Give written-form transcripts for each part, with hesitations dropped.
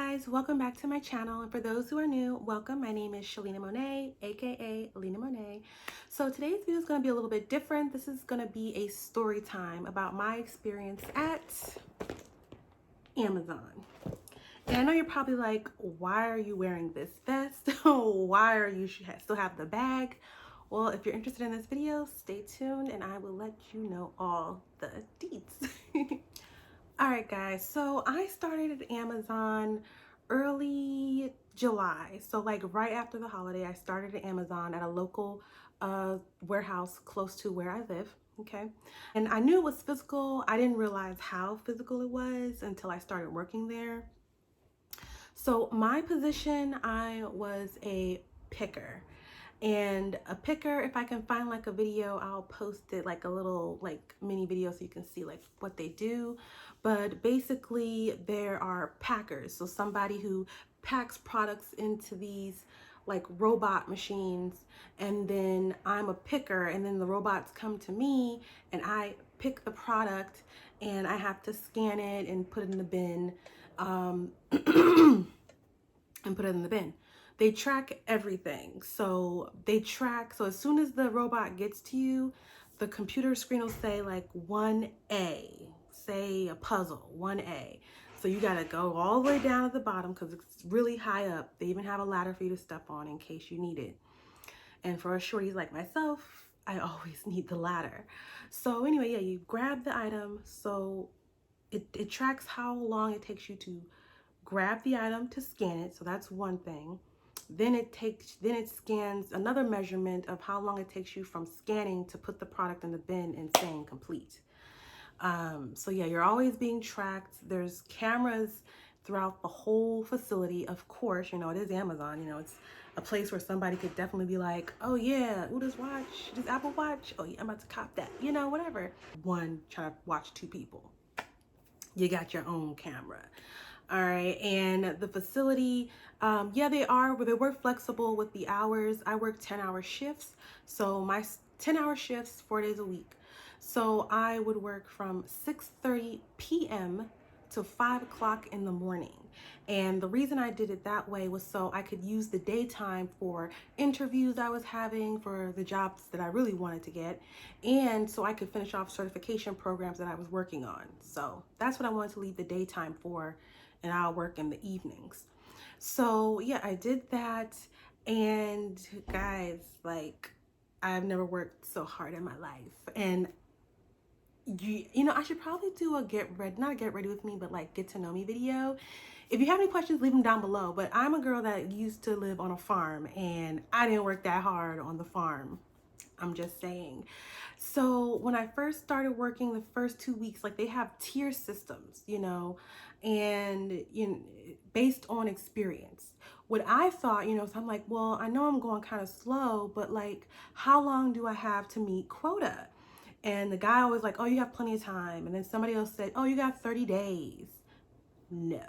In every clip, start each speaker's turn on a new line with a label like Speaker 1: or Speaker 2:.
Speaker 1: guys, welcome back to my channel, and for those who are new, welcome. My name is Shalina Monet, aka Alina Monet. So today's video is going to be a little bit different. This is going to be a story time about my experience at Amazon. And I know you're probably like, why are you wearing this vest? Why are you still have the bag? Well, if you're interested in this video, stay tuned and I will let you know all the deets. All right, guys, so I started at Amazon early July. So like right after the holiday, I started at Amazon at a local warehouse close to where I live. Okay. And I knew it was physical. I didn't realize how physical it was until I started working there. So my position, I was a picker. And a picker, if I can find like a video, I'll post it, like a little like mini video so you can see like what they do. But basically there are packers. So somebody who packs products into these like robot machines, and then I'm a picker, and then the robots come to me and I pick the product and I have to scan it and put it in the bin. And put it in the bin. They track everything. So as soon as the robot gets to you, the computer screen will say like 1A, say a puzzle, 1A. So you gotta go all the way down at the bottom because it's really high up. They even have a ladder for you to step on in case you need it. And for shorties like myself, I always need the ladder. So anyway, yeah, you grab the item. So it tracks how long it takes you to grab the item to scan it. So that's one thing. Then it scans another measurement of how long it takes you from scanning to put the product in the bin and saying complete. So yeah, you're always being tracked. There's cameras throughout the whole facility. Of course, you know, it is Amazon, you know, it's a place where somebody could definitely be like, oh yeah, ooh, this watch, this Apple Watch, oh yeah, I'm about to cop that, you know, whatever. One trying to watch two people. You got your own camera. All right, and the facility, yeah, they were flexible with the hours. I work 10-hour shifts, so my 10-hour shifts, 4 days a week. So I would work from 6:30 p.m. to 5 o'clock in the morning. And the reason I did it that way was so I could use the daytime for interviews I was having for the jobs that I really wanted to get, and so I could finish off certification programs that I was working on. So that's what I wanted to leave the daytime for, and I'll work in the evenings. So yeah, I did that. And guys, like, I've never worked so hard in my life. And you know, I should probably do a not a get ready with me, but like get to know me video. If you have any questions, leave them down below. But I'm a girl that used to live on a farm, and I didn't work that hard on the farm. I'm just saying. So when I first started working, the first 2 weeks, like, they have tier systems, you know, and based on experience. What I thought, you know, so I'm like, well, I know I'm going kind of slow, but like, how long do I have to meet quota? And the guy always like, oh, you have plenty of time. And then somebody else said, oh, you got 30 days. No.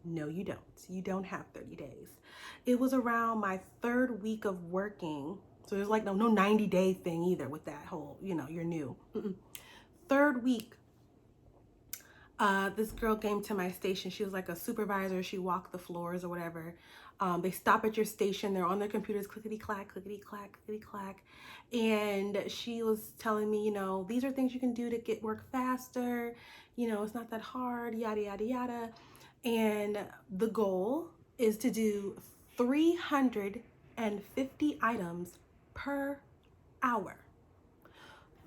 Speaker 1: No, you don't. You don't have 30 days. It was around my 3rd week of working. So there's like no 90-day thing either with that whole, you know, you're new. 3rd week, this girl came to my station. She was like a supervisor. She walked the floors or whatever. They stop at your station. They're on their computers, clickety-clack, clickety-clack, clickety-clack. And she was telling me, you know, these are things you can do to get work faster. You know, it's not that hard, yada, yada, yada. And the goal is to do 350 items per hour.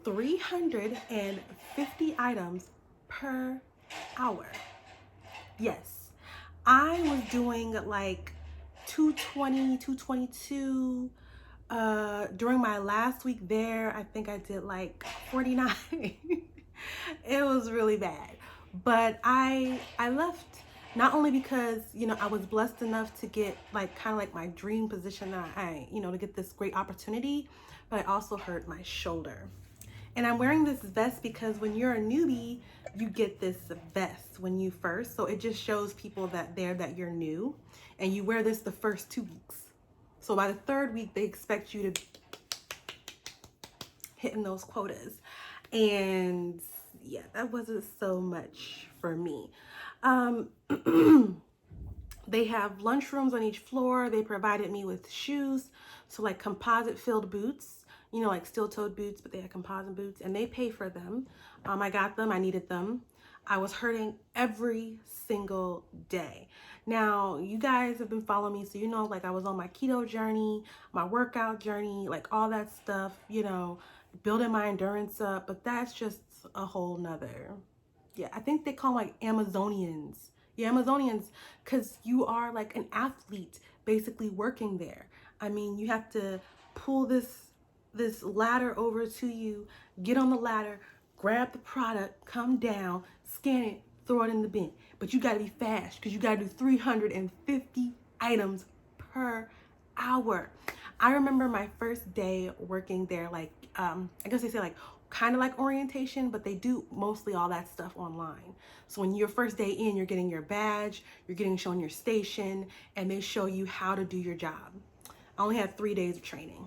Speaker 1: 350 items per hour. Yes, I was doing like 220, 222. During my last week there, I think I did like 49. It was really bad. But I left not only because, you know, I was blessed enough to get like kind of like my dream position that you know, to get this great opportunity, but I also hurt my shoulder. And I'm wearing this vest because when you're a newbie, you get this vest when you first. So it just shows people that you're new, and you wear this the first 2 weeks. So by the 3rd week, they expect you to hitting those quotas. And yeah, that wasn't so much for me. Um, they have lunchrooms on each floor. They provided me with shoes, so like composite filled boots, you know, like steel toed boots, but they had composite boots, and they pay for them. I got them, I needed them. I was hurting every single day. Now, you guys have been following me, so you know, like I was on my keto journey, my workout journey, like all that stuff, you know, building my endurance up, but that's just a whole nother. Yeah, I think they call them like Amazonians. Yeah, Amazonians, because you are like an athlete basically working there. I mean, you have to pull this ladder over to you, get on the ladder, grab the product, come down, scan it, throw it in the bin. But you gotta be fast because you gotta do 350 items per hour. I remember my first day working there, like I guess they say like kind of like orientation, but they do mostly all that stuff online. So when your first day in, you're getting your badge, you're getting shown your station, and they show you how to do your job. I only had 3 days of training.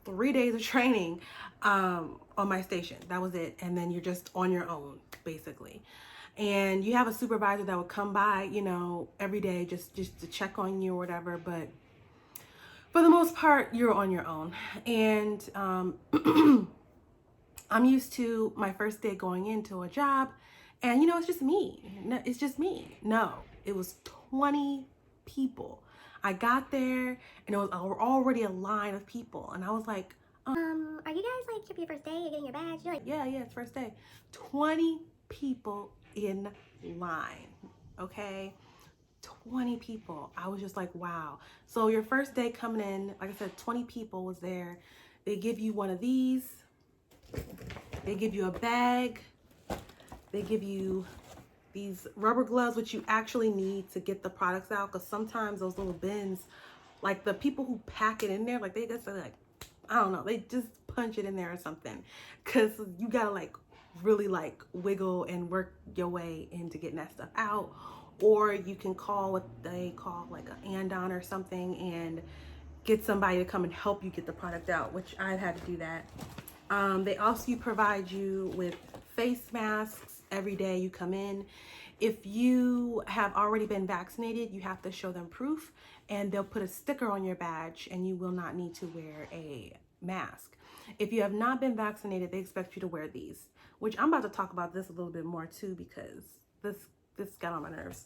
Speaker 1: 3 days of training on my station. That was it. And then you're just on your own, basically. And you have a supervisor that would come by, you know, every day just to check on you or whatever. But for the most part, you're on your own. And I'm used to my first day going into a job, and you know, it's just me. It's just me. No, it was 20 people. I got there, and it was already a line of people, and I was like,
Speaker 2: are you guys like your first day? You're getting your badge? You're like,
Speaker 1: yeah, it's first day. 20 people in line, okay? 20 people. I was just like, wow. So your first day coming in, like I said, 20 people was there. They give you one of these. They give you a bag. They give you these rubber gloves, which you actually need to get the products out, because sometimes those little bins, like the people who pack it in there, like they just like, I don't know, they just punch it in there or something, because you gotta like really like wiggle and work your way into getting that stuff out. Or you can call what they call like an andon or something and get somebody to come and help you get the product out, which I've had to do that. They also provide you with face masks every day you come in. If you have already been vaccinated, you have to show them proof, and they'll put a sticker on your badge, and you will not need to wear a mask. If you have not been vaccinated, they expect you to wear these, which I'm about to talk about this a little bit more too, because this got on my nerves.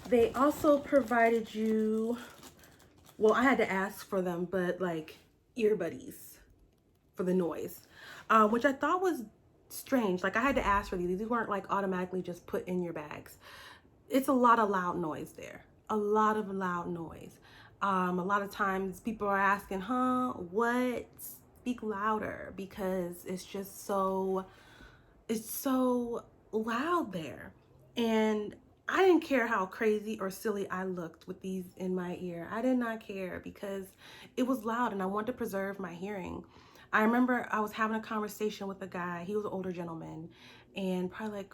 Speaker 1: They also provided you, well, I had to ask for them, but like earbuddies for the noise, which I thought was strange. Like I had to ask for these. These weren't like automatically just put in your bags. It's a lot of loud noise there. A lot of loud noise. A lot of times people are asking, what? Speak louder, because it's just it's so loud there. And I didn't care how crazy or silly I looked with these in my ear. I did not care because it was loud and I wanted to preserve my hearing. I remember I was having a conversation with a guy. He was an older gentleman, and probably like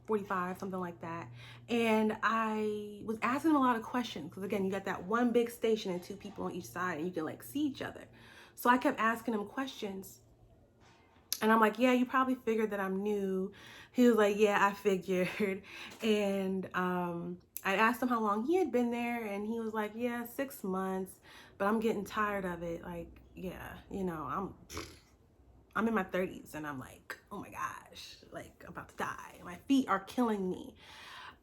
Speaker 1: 45, something like that. And I was asking him a lot of questions because again, you got that one big station and two people on each side, and you can like see each other. So I kept asking him questions, and I'm like, yeah, you probably figured that I'm new. He was like, yeah, I figured. And I asked him how long he had been there, and he was like, yeah, 6 months, but I'm getting tired of it. Like, yeah, you know, I'm in my 30s, and I'm like, oh my gosh, like I'm about to die. My feet are killing me.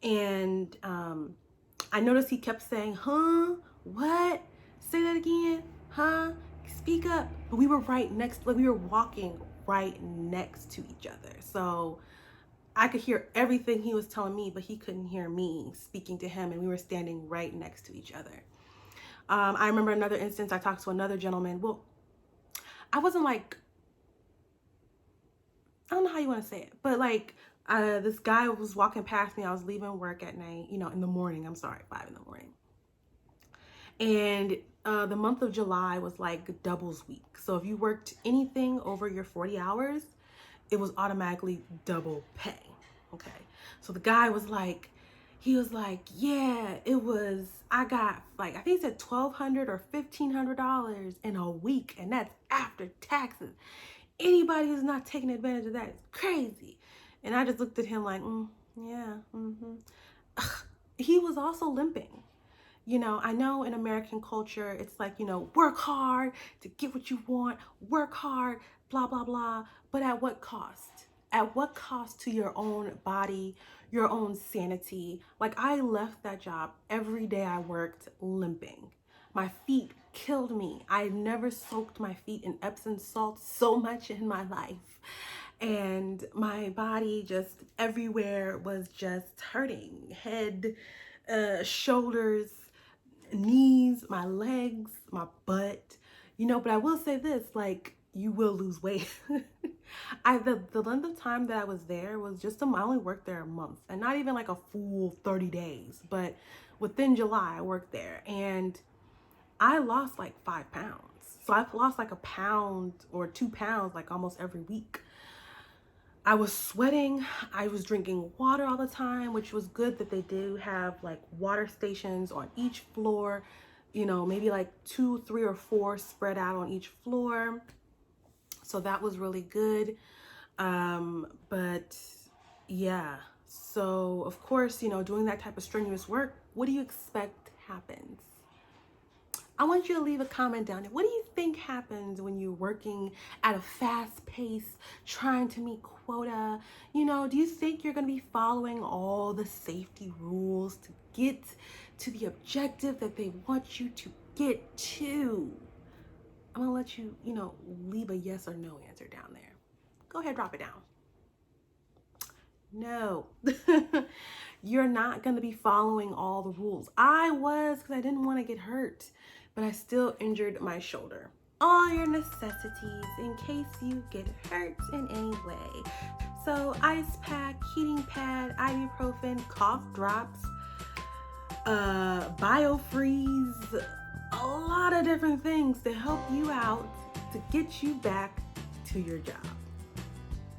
Speaker 1: And I noticed he kept saying, what? Say that again, speak up. But we were right next, like we were walking right next to each other. So I could hear everything he was telling me, but he couldn't hear me speaking to him, and we were standing right next to each other. I remember another instance, I talked to another gentleman. Well, I wasn't like, I don't know how you want to say it, but like this guy was walking past me. I was leaving work at night, you know, in the morning. I'm sorry, 5 in the morning. And the month of July was like doubles week. So if you worked anything over your 40 hours, it was automatically double pay. Okay. So the guy was like, yeah, I got like, I think he said $1,200 or $1,500 in a week. And that's after taxes. Anybody who's not taking advantage of that is crazy. And I just looked at him like, yeah, He was also limping. I know in American culture, it's like, work hard to get what you want, work hard, blah, blah, blah. But at what cost? At what cost to your own body, your own sanity? Like, I left that job every day I worked limping. My feet killed me. I never soaked my feet in Epsom salt so much in my life. And my body just everywhere was just hurting. Head, shoulders, knees, my legs, my butt, but I will say this, like, you will lose weight. The length of time that I was there was just I only worked there a month, and not even like a full 30 days, but within July I worked there, and I lost like 5 pounds. So I've lost like a pound or 2 pounds like almost every week. I was sweating. I was drinking water all the time, which was good that they do have like water stations on each floor, maybe like 2, 3, or 4 spread out on each floor. So that was really good. But yeah, so of course, doing that type of strenuous work, what do you expect happens? I want you to leave a comment down there. What do you think happens when you're working at a fast pace, trying to meet quota? Do you think you're going to be following all the safety rules to get to the objective that they want you to get to? I'm going to let you, leave a yes or no answer down there. Go ahead, drop it down. No. You're not going to be following all the rules. I was, because I didn't want to get hurt, but I still injured my shoulder. All your necessities in case you get hurt in any way. So ice pack, heating pad, ibuprofen, cough drops, biofreeze, a lot of different things to help you out to get you back to your job.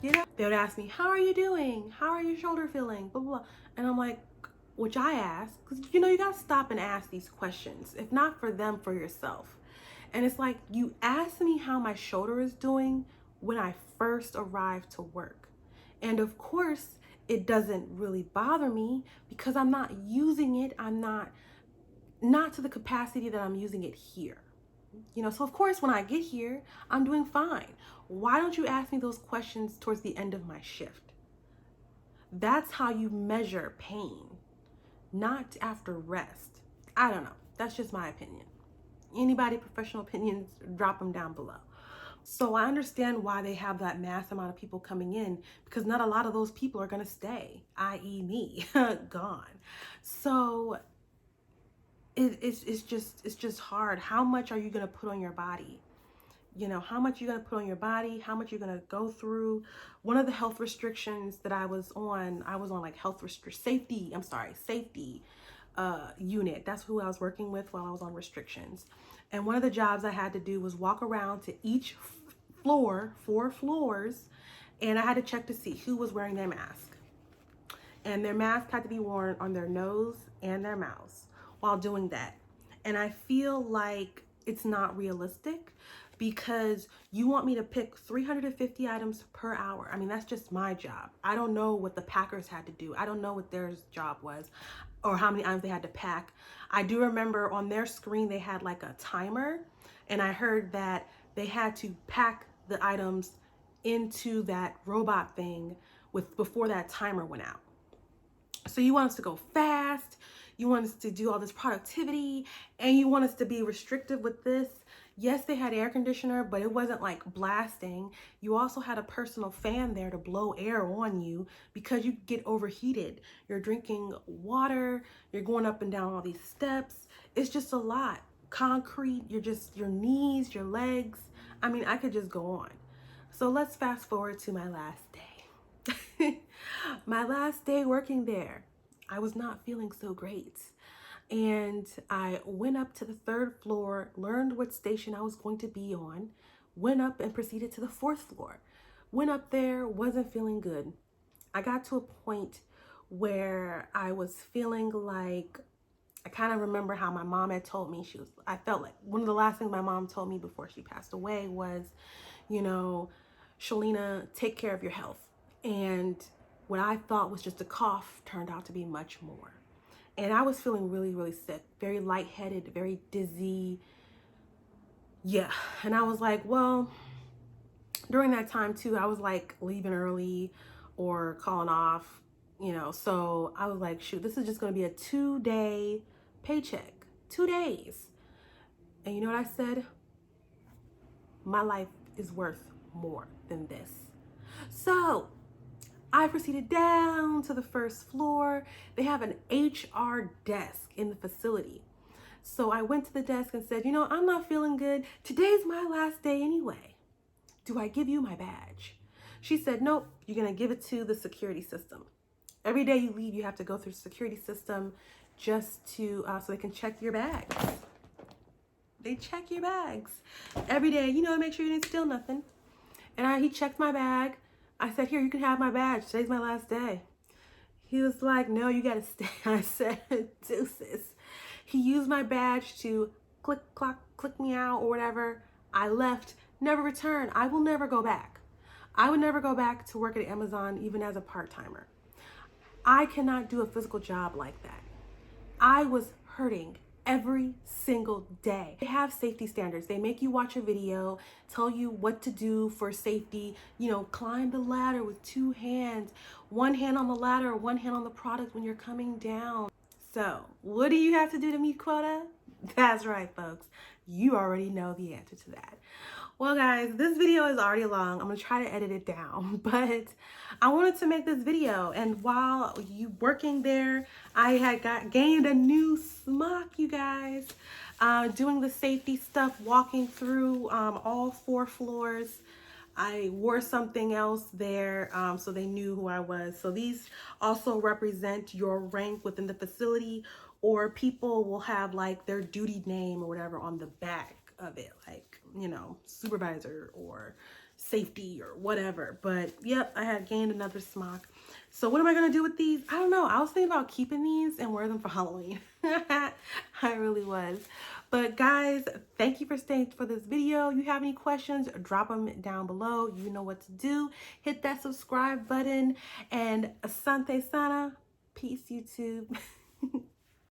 Speaker 1: They would ask me, how are you doing? How are your shoulder feeling? Blah, blah, blah. And I'm like, which I ask, because you got to stop and ask these questions. If not for them, for yourself. And it's like, you asked me how my shoulder is doing when I first arrived to work. And of course, it doesn't really bother me because I'm not using it. I'm not to the capacity that I'm using it here. So of course, when I get here, I'm doing fine. Why don't you ask me those questions towards the end of my shift? That's how you measure pain, not after rest. I don't know. That's just my opinion. Anybody professional opinions, drop them down below. So I understand why they have that mass amount of people coming in, because not a lot of those people are going to stay, i.e. me, gone. So it's just hard. How much are you going to put on your body? How much you're going to put on your body, how much you're going to go through. One of the health restrictions that I was on like safety unit. That's who I was working with while I was on restrictions. And one of the jobs I had to do was walk around to each floor, 4 floors, and I had to check to see who was wearing their mask. And their mask had to be worn on their nose and their mouths while doing that. And I feel like it's not realistic, because you want me to pick 350 items per hour. I mean, that's just my job. I don't know what the packers had to do. I don't know what their job was or how many items they had to pack. I do remember on their screen they had like a timer, and I heard that they had to pack the items into that robot thing before that timer went out. So you want us to go fast, you want us to do all this productivity, and you want us to be restrictive with this. Yes, they had air conditioner, but it wasn't like blasting. You also had a personal fan there to blow air on you because you get overheated. You're drinking water, you're going up and down all these steps. It's just a lot. Concrete, your knees, your legs. I mean, I could just go on. So let's fast forward to my last day. My last day working there, I was not feeling so great. And I went up to the 3rd floor, learned what station I was going to be on, went up and proceeded to the 4th floor. Went up there, wasn't feeling good. I got to a point where I was feeling like, I kind of remember how my mom had told me, I felt like one of the last things my mom told me before she passed away was, Shalina, take care of your health. And what I thought was just a cough turned out to be much more. And I was feeling really, really sick, very lightheaded, very dizzy. Yeah. And I was like, well, during that time too, I was like leaving early or calling off, So I was like, shoot, this is just going to be a 2-day paycheck, 2 days. And you know what I said? My life is worth more than this. So I proceeded down to the first floor. They have an HR desk in the facility. So I went to the desk and said, I'm not feeling good. Today's my last day anyway. Do I give you my badge? She said, nope, you're going to give it to the security system. Every day you leave, you have to go through the security system just to, so they can check your bags. They check your bags every day, make sure you didn't steal nothing. And he checked my bag. I said, here, you can have my badge. Today's my last day. He was like, no, you got to stay. I said, deuces. He used my badge to click me out or whatever. I left, never returned. I will never go back. I would never go back to work at Amazon, even as a part-timer. I cannot do a physical job like that. I was hurting every single day. They have safety standards. They make you watch a video, tell you what to do for safety, climb the ladder with 2 hands, 1 hand on the ladder, 1 hand on the product when you're coming down. So, what do you have to do to meet quota? That's right, folks. You already know the answer to that. Well, guys, this video is already long. I'm going to try to edit it down, but I wanted to make this video. And while you working there, I had gained a new smock, you guys, doing the safety stuff, walking through all 4 floors. I wore something else there, so they knew who I was. So these also represent your rank within the facility, or people will have like their duty name or whatever on the back of it, like, supervisor or safety or whatever. But yep, I had gained another smock. So what am I gonna do with these? I don't know. I was thinking about keeping these and wear them for Halloween. I really was. But guys, thank you for staying for this video. You have any questions, drop them down below. You know what to do. Hit that subscribe button, and Asante Sana. Peace, YouTube.